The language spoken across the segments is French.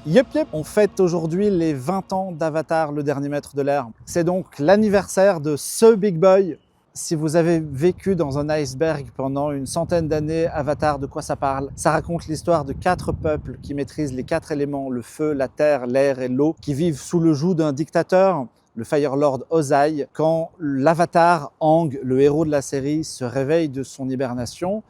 Yep, on fête aujourd'hui les 20 ans d'Avatar, le dernier maître de l'air. C'est donc l'anniversaire de ce big boy. Si vous avez vécu dans un iceberg pendant une centaine d'années, Avatar, de quoi ça parle? Ça raconte l'histoire de 4 peuples qui maîtrisent les 4 éléments, le feu, la terre, l'air et l'eau, qui vivent sous le joug d'un dictateur, le Fire Lord Ozai. Quand l'Avatar, Aang, le héros de la série, se réveille de son hibernation,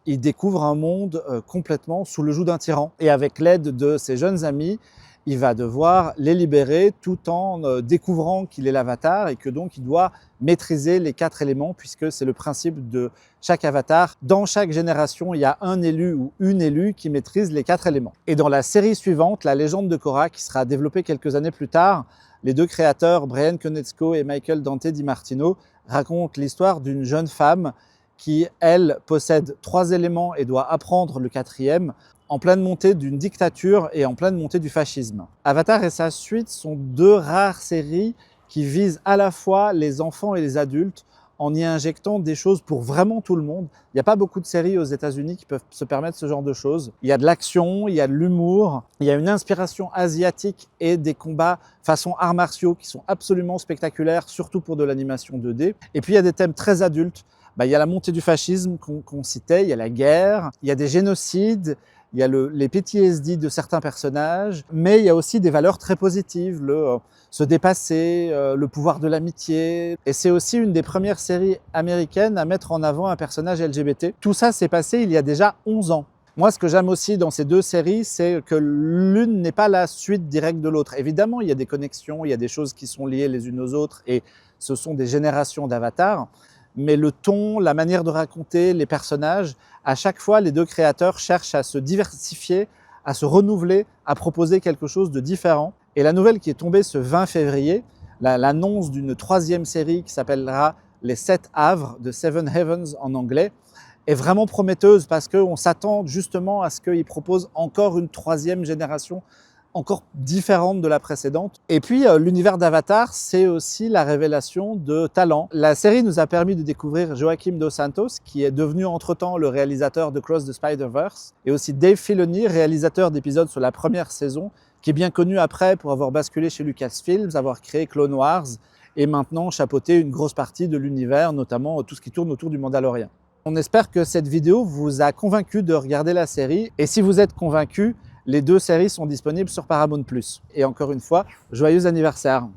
il découvre un monde complètement sous le joug d'un tyran. Et avec l'aide de ses jeunes amis, il va devoir les libérer tout en découvrant qu'il est l'avatar et que donc il doit maîtriser les 4 éléments puisque c'est le principe de chaque avatar. Dans chaque génération, il y a un élu ou une élue qui maîtrise les 4 éléments. Et dans la série suivante, La légende de Korra, qui sera développée quelques années plus tard, les 2 créateurs, Brian Konietzko et Michael Dante Di Martino, racontent l'histoire d'une jeune femme qui, elle, possède 3 éléments et doit apprendre le 4e, en pleine montée d'une dictature et en pleine montée du fascisme. Avatar et sa suite sont 2 rares séries qui visent à la fois les enfants et les adultes en y injectant des choses pour vraiment tout le monde. Il n'y a pas beaucoup de séries aux États-Unis qui peuvent se permettre ce genre de choses. Il y a de l'action, il y a de l'humour, il y a une inspiration asiatique et des combats façon arts martiaux qui sont absolument spectaculaires, surtout pour de l'animation 2D. Et puis il y a des thèmes très adultes. Il y a la montée du fascisme qu'on citait, il y a la guerre, il y a des génocides, il y a les PTSD de certains personnages, mais il y a aussi des valeurs très positives, se dépasser, le pouvoir de l'amitié. Et c'est aussi une des premières séries américaines à mettre en avant un personnage LGBT. Tout ça s'est passé il y a déjà 11 ans. Moi, ce que j'aime aussi dans ces 2 séries, c'est que l'une n'est pas la suite directe de l'autre. Évidemment, il y a des connexions, il y a des choses qui sont liées les unes aux autres, et ce sont des générations d'avatars. Mais le ton, la manière de raconter, les personnages, à chaque fois, les 2 créateurs cherchent à se diversifier, à se renouveler, à proposer quelque chose de différent. Et la nouvelle qui est tombée ce 20 février, l'annonce d'une 3e série qui s'appellera Les 7 Havres, de Seven Heavens en anglais, est vraiment prometteuse parce qu'on s'attend justement à ce qu'ils proposent encore une 3e génération encore différente de la précédente. Et puis l'univers d'Avatar, c'est aussi la révélation de talents. La série nous a permis de découvrir Joaquim Dos Santos, qui est devenu entre-temps le réalisateur de Cross the Spider-Verse, et aussi Dave Filoni, réalisateur d'épisodes sur la première saison, qui est bien connu après pour avoir basculé chez Lucasfilms, avoir créé Clone Wars, et maintenant chapeauter une grosse partie de l'univers, notamment tout ce qui tourne autour du Mandalorian. On espère que cette vidéo vous a convaincu de regarder la série, et si vous êtes convaincu, les 2 séries sont disponibles sur Paramount+. Et encore une fois, joyeux anniversaire!